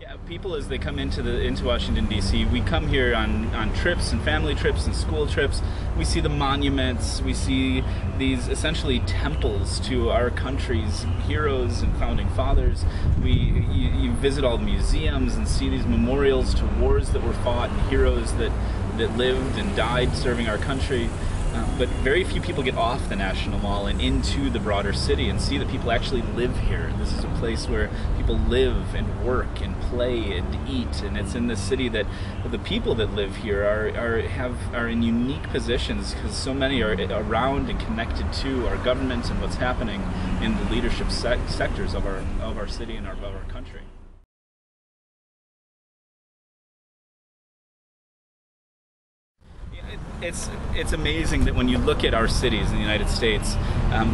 Yeah, people as they come into Washington D.C., we come here on trips and family trips and school trips. We see the monuments. We see these essentially temples to our country's heroes and founding fathers. You visit all the museums and see these memorials to wars that were fought and heroes that lived and died serving our country. But very few people get off the National Mall and into the broader city and see that people actually live here. This is a place where people live and work and play and eat, and it's in this city that the people that live here are in unique positions because so many are around and connected to our government and what's happening in the leadership sectors of our city and of our country. It's amazing that when you look at our cities in the United States,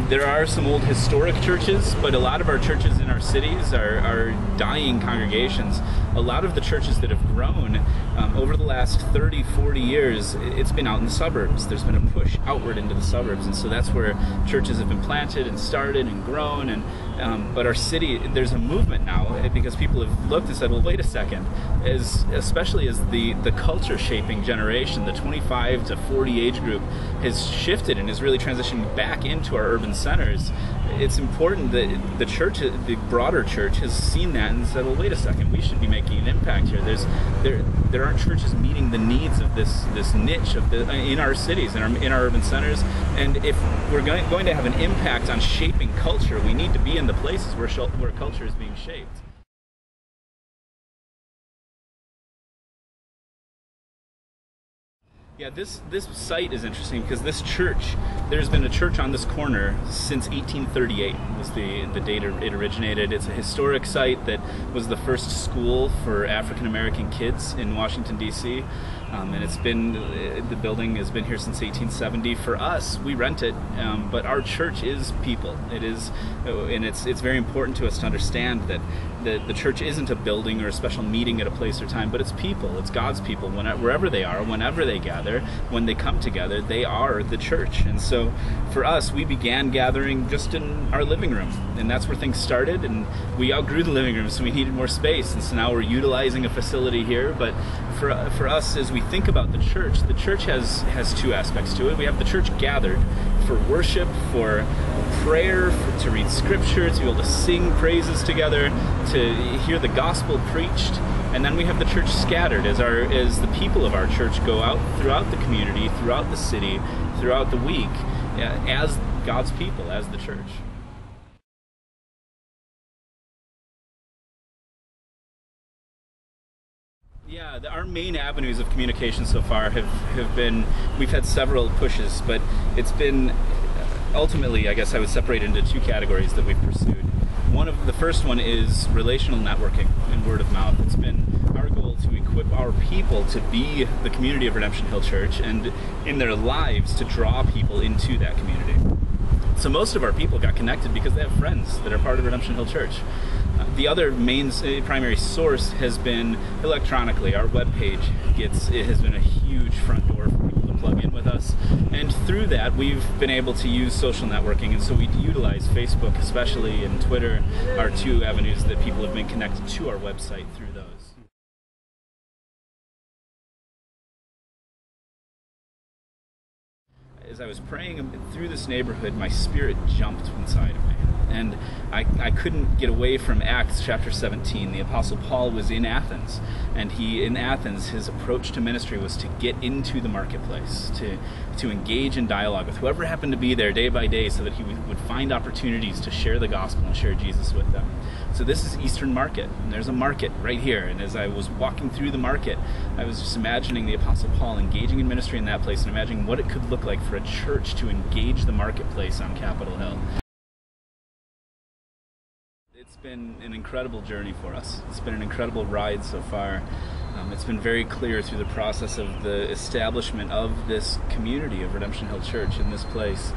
there are some old historic churches, but a lot of our churches in our cities are dying congregations. A lot of the churches that have grown over the last 30, 40 years, it's been out in the suburbs. There's been a push outward into the suburbs, and so that's where churches have been planted and started and grown. But our city, there's a movement now because people have looked and said, well, wait a second, especially as the culture shaping generation, the 25 to 40 age group has shifted and is really transitioning back into our urban centers. It's important that the church, the broader church, has seen that and said, well, wait a second, we should be making an impact here. There aren't churches meeting the needs of this niche in our cities, in our urban centers. And if we're going to have an impact on shaping culture, we need to be in the places where culture is being shaped. Yeah, this site is interesting because this church, there's been a church on this corner since 1838 was the date it originated. It's a historic site that was the first school for African American kids in Washington, D.C. And the building has been here since 1870. For us, we rent it, but our church is people. It is, and it's very important to us to understand that the church isn't a building or a special meeting at a place or time, but it's people. It's God's people. Wherever they are, whenever they gather, when they come together, they are the church. And so for us, we began gathering just in our living room, and that's where things started. And we outgrew the living room, so we needed more space, and so now we're utilizing a facility here. But for us, as we think about the church has two aspects to it. We have the church gathered for worship, for prayer, to read scripture, to be able to sing praises together, to hear the gospel preached. And then we have the church scattered as the people of our church go out throughout the community, throughout the city, throughout the week, as God's people, as the church. Yeah, our main avenues of communication so far have been, we've had several pushes, but it's been ultimately, I guess I would separate into two categories that we've pursued. The first one is relational networking and word of mouth. It's been our goal to equip our people to be the community of Redemption Hill Church and in their lives to draw people into that community. So most of our people got connected because they have friends that are part of Redemption Hill Church. The other primary source has been electronically. Our webpage has been a huge front door for people to plug in with us, and through that we've been able to use social networking, and so we utilize Facebook especially and Twitter, our two avenues that people have been connected to our website through those. As I was praying through this neighborhood, my spirit jumped inside of me. And I couldn't get away from Acts chapter 17. The Apostle Paul was in Athens, and in Athens, his approach to ministry was to get into the marketplace, to engage in dialogue with whoever happened to be there day by day so that he would find opportunities to share the gospel and share Jesus with them. So this is Eastern Market, and there's a market right here. And as I was walking through the market, I was just imagining the Apostle Paul engaging in ministry in that place and imagining what it could look like for a church to engage the marketplace on Capitol Hill. It's been an incredible journey for us. It's been an incredible ride so far. It's been very clear through the process of the establishment of this community of Redemption Hill Church in this place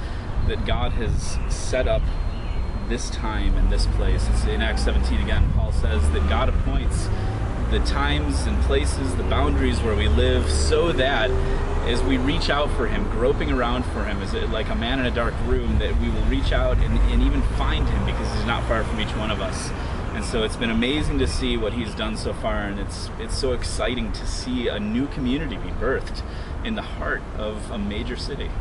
that God has set up this time and this place. It's in Acts 17 again, Paul says that God appoints the times and places, the boundaries where we live, so that as we reach out for him, groping around for him, as like a man in a dark room, that we will reach out and even find him because he's not far from each one of us. And And so it's been amazing to see what he's done so far, and it's so exciting to see a new community be birthed in the heart of a major city.